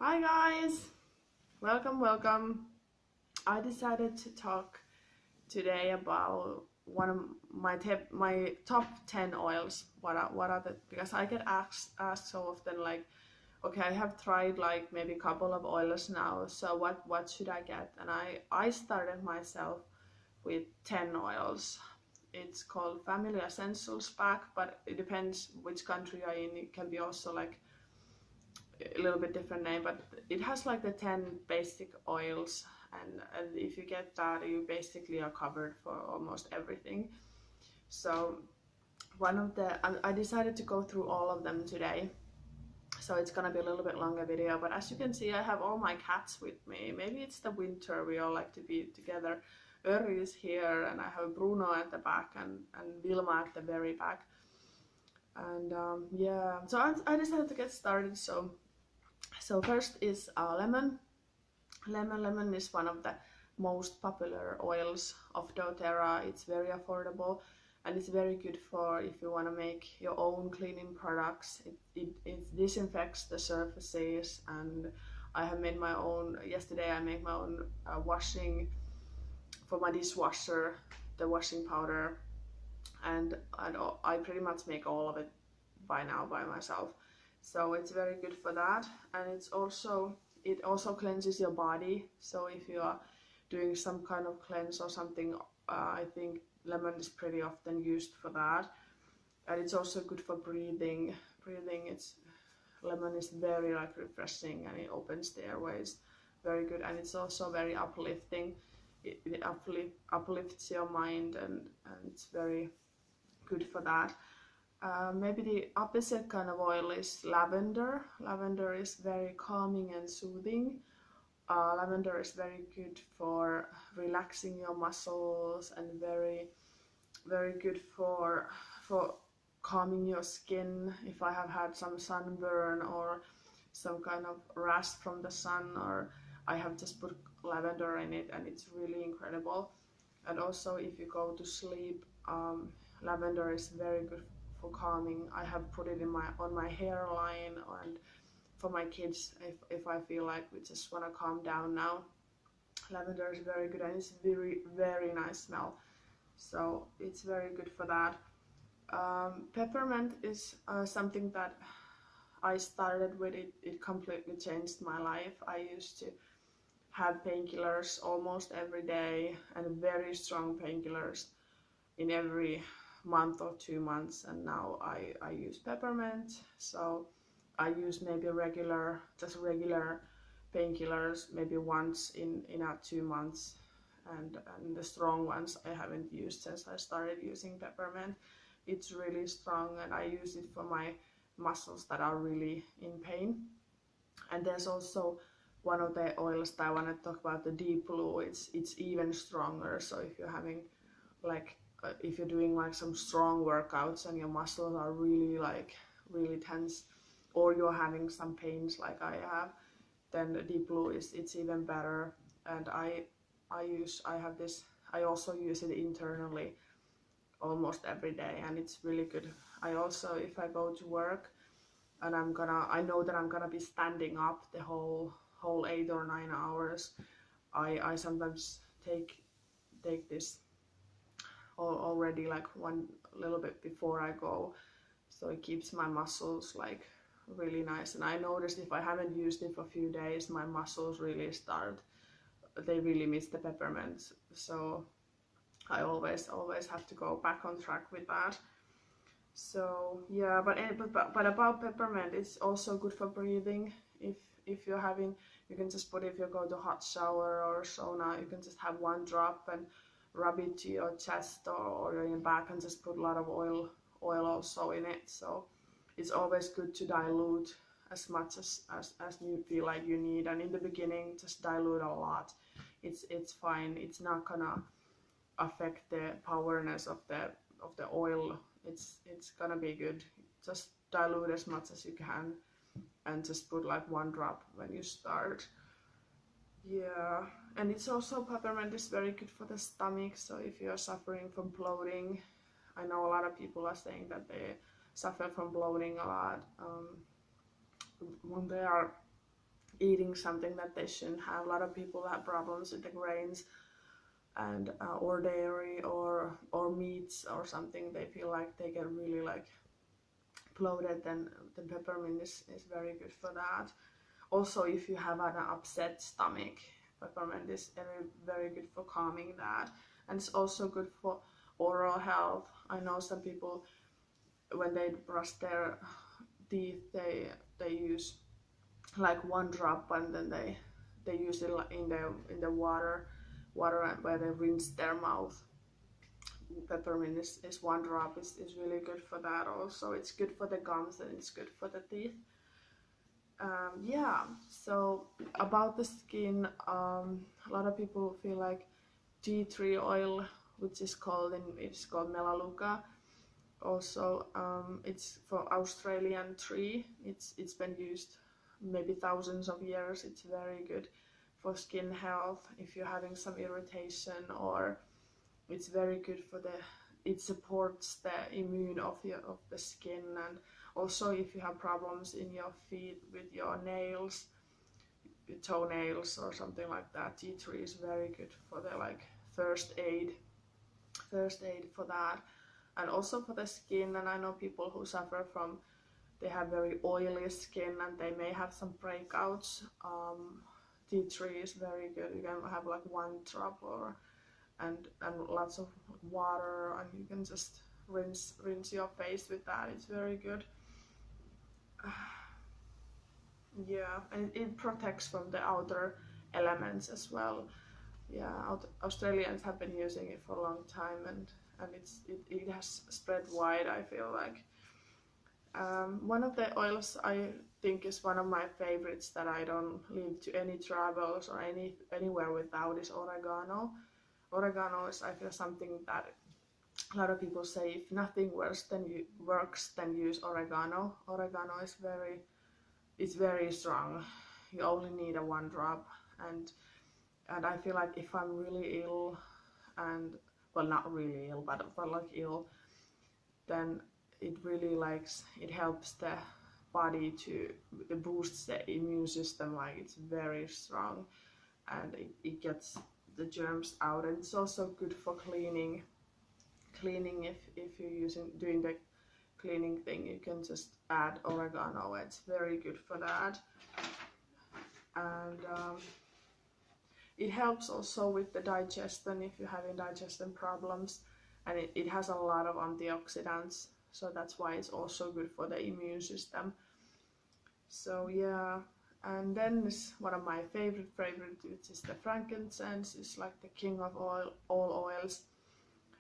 Hi guys, welcome. I decided to talk today about one of my top 10 oils. What are the, because I get asked so often, like, okay, I have tried like maybe a couple of oils now, so what should I get? And I started myself with 10 oils. It's called Family Essentials Pack, but it depends which country you're in. It can be also like a little bit different name, but it has like the 10 basic oils, and if you get that, you basically are covered for almost everything. So I decided to go through all of them today, so it's gonna be a little bit longer video, but as you can see, I have all my cats with me. Maybe it's the winter, we all like to be together. Öri is here, and I have Bruno at the back, and Vilma at the very back. And yeah, so I decided to get started. So first is lemon. Lemon is one of the most popular oils of doTERRA. It's very affordable, and it's very good for if you want to make your own cleaning products. It disinfects the surfaces, and I have made my own. Yesterday I made my own washing for my dishwasher, the washing powder, and I pretty much make all of it by now by myself. So it's very good for that, and it also cleanses your body. So if you are doing some kind of cleanse or something, I think lemon is pretty often used for that. And it's also good for breathing. Lemon is very like refreshing, and it opens the airways. Very good, and it's also very uplifting. It uplifts your mind, and it's very good for that. Maybe the opposite kind of oil is lavender. Lavender is very calming and soothing. Lavender is very good for relaxing your muscles, and very good for calming your skin. If I have had some sunburn or some kind of rash from the sun, or I have just put lavender in it, and it's really incredible. And also if you go to sleep, lavender is very good for calming. I have put it on my hairline, and for my kids, if I feel like we just want to calm down now. Lavender is very good, and it's very nice smell, so it's very good for that. Peppermint is something that I started with. It completely changed my life. I used to have painkillers almost every day, and very strong painkillers in every month or 2 months, and now I use peppermint. So I use maybe regular painkillers maybe once in 2 months, and the strong ones I haven't used since I started using peppermint. It's really strong, and I use it for my muscles that are really in pain. And there's also one of the oils that I want to talk about, the deep blue. It's even stronger. So if you're having like if you're doing like some strong workouts and your muscles are really tense, or you're having some pains like I have, then the deep blue it's even better. And I have this. I also use it internally almost every day, and it's really good. I also, if I go to work and I know that I'm gonna be standing up the whole 8 or 9 hours, I sometimes take this already like one little bit before I go, so it keeps my muscles like really nice. And I noticed if I haven't used it for a few days, my muscles really they really miss the peppermint, so I always have to go back on track with that. So yeah, but about peppermint, it's also good for breathing. If you're having, you can just put, if you go to hot shower or sauna, you can just have one drop and rub it to your chest or your back, and just put a lot of oil also in it. So it's always good to dilute as much as you feel like you need, and in the beginning just dilute a lot. It's fine. It's not gonna affect the powerness of the oil. It's gonna be good. Just dilute as much as you can, and just put like one drop when you start. Yeah, and it's also, peppermint is very good for the stomach. So if you're suffering from bloating, I know a lot of people are saying that they suffer from bloating a lot when they are eating something that they shouldn't have. A lot of people have problems with the grains and or dairy or meats or something. They feel like they get really like bloated. Then the peppermint is very good for that. Also, if you have an upset stomach, peppermint is very good for calming that. And it's also good for oral health. I know some people, when they brush their teeth, they use like 1 drop, and then they use it in the water where they rinse their mouth. Peppermint is 1 drop is really good for that. Also, it's good for the gums and it's good for the teeth. Yeah, so about the skin, a lot of people feel like tea tree oil, which is called Melaleuca. Also, it's for Australian tree. It's been used maybe thousands of years. It's very good for skin health if you're having some irritation, or it's very good for it supports the immune of the skin. And also if you have problems in your feet with your nails, your toenails or something like that, tea tree is very good for the like first aid for that. And also for the skin. And I know people who suffer from, they have very oily skin and they may have some breakouts. Tea tree is very good. You can have like 1 drop and lots of water, and you can just rinse your face with that. It's very good. Yeah, and it protects from the outer elements as well. Yeah, Australians have been using it for a long time, and it has spread wide, I feel like. One of the oils I think is one of my favorites that I don't leave to any travels or anywhere without is oregano. Oregano is, I feel, something that a lot of people say, if nothing works then use oregano. Oregano is very strong. You only need a 1 drop, and I feel like if I'm really ill, and well, not really ill, but like ill, then it really it helps the body it boosts the immune system. Like, it's very strong, and it gets the germs out. And it's also good for cleaning if you're doing the cleaning thing. You can just add oregano. It's very good for that. And it helps also with the digestion if you're having digestion problems, and it has a lot of antioxidants, so that's why it's also good for the immune system. So yeah. And then is one of my favorite, which is the frankincense. It's like the king of all oils.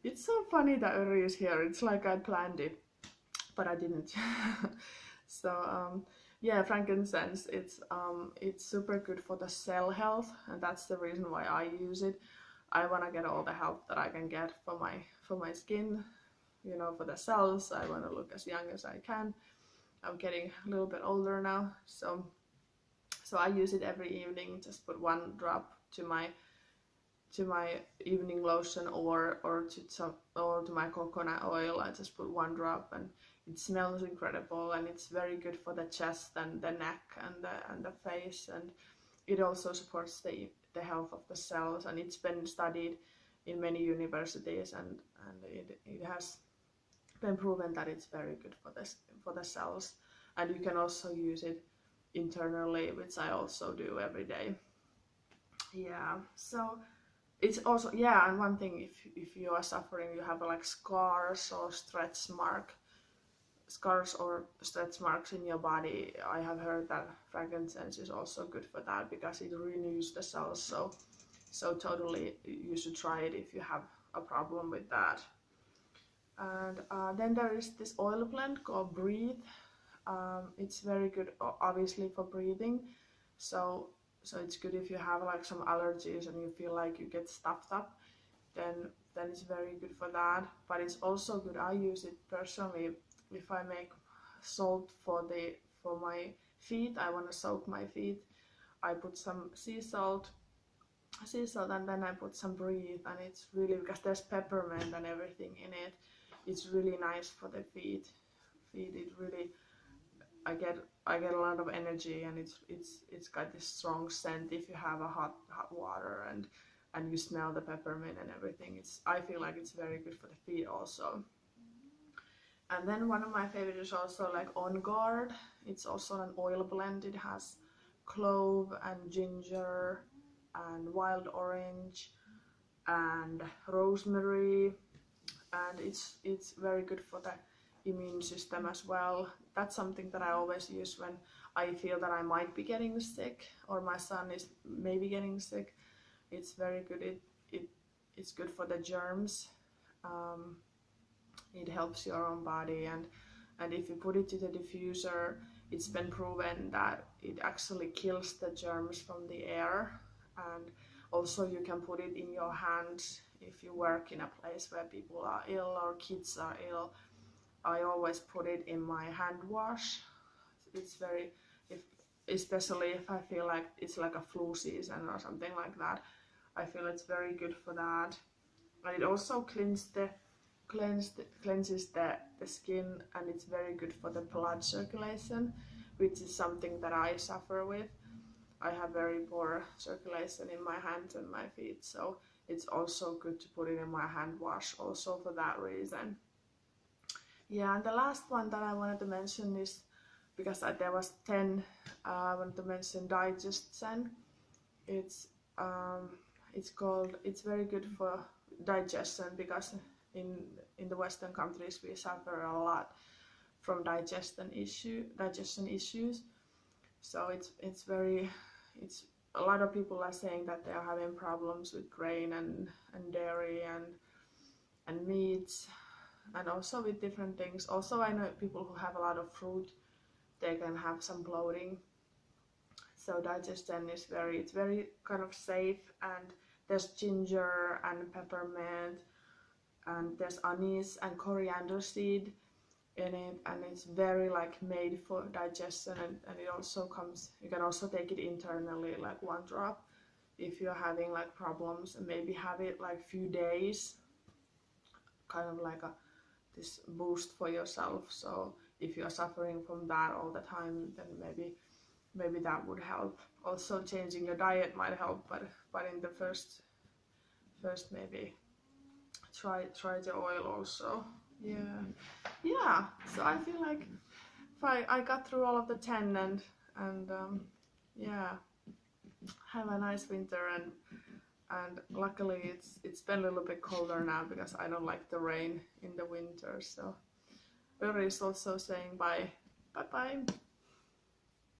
It's so funny that Uri is here. It's like I planned it, but I didn't. So yeah, frankincense. It's super good for the cell health, and that's the reason why I use it. I want to get all the help that I can get for my skin. For the cells. I want to look as young as I can. I'm getting a little bit older now, so I use it every evening. Just put 1 drop to my evening lotion or to my coconut oil. I just put 1 drop, and it smells incredible, and it's very good for the chest and the neck and the face, and it also supports the health of the cells. And it's been studied in many universities, and it has been proven that it's very good for the cells. And you can also use it internally, which I also do every day. Yeah, so it's also, yeah. And one thing, if you are suffering, you have like scars or stretch marks in your body, I have heard that frankincense is also good for that, because it renews the cells. So totally, you should try it if you have a problem with that. And then there is this oil blend called Breathe. It's very good, obviously, for breathing. So it's good if you have like some allergies and you feel like you get stuffed up. Then it's very good for that. But it's also good. I use it personally if I make salt for my feet. I want to soak my feet. I put some sea salt, and then I put some Breathe, and it's really, because there's peppermint and everything in it. It's really nice for the feet. It really, I get I get a lot of energy, and it's got this strong scent if you have a hot water and you smell the peppermint and everything. I feel like it's very good for the feet also. And then one of my favorites is also like On Guard. It's also an oil blend. It has clove and ginger and wild orange and rosemary, and it's very good for the immune system as well. That's something that I always use when I feel that I might be getting sick or my son is maybe getting sick. It's very good. It's good for the germs. It helps your own body, and if you put it to the diffuser, it's been proven that it actually kills the germs from the air. And also you can put it in your hands if you work in a place where people are ill or kids are ill. I always put it in my hand wash. It's very, especially if I feel like it's like a flu season or something like that, I feel it's very good for that. And it also cleanses the skin, and it's very good for the blood circulation, which is something that I suffer with. I have very poor circulation in my hands and my feet, so it's also good to put it in my hand wash also for that reason. Yeah, and the last one that I wanted to mention is, because there was 10, I wanted to mention Digestion. It's very good for digestion, because in the Western countries we suffer a lot from digestion issues. So it's a lot of people are saying that they are having problems with grain and dairy and meats, and also with different things. Also, I know people who have a lot of fruit, they can have some bloating. So digestion is very kind of safe, and there's ginger and peppermint, and there's anise and coriander seed in it, and it's very like made for digestion, and it also comes, you can also take it internally, like 1 drop if you're having like problems, and maybe have it like few days, kind of like this boost for yourself. So if you're suffering from that all the time, then maybe that would help. Also changing your diet might help, but in the first maybe try the oil also. Yeah, so I feel like if I got through all of the 10, and yeah, have a nice winter, and luckily it's been a little bit colder now, because I don't like the rain in the winter. So Uri is also saying bye bye.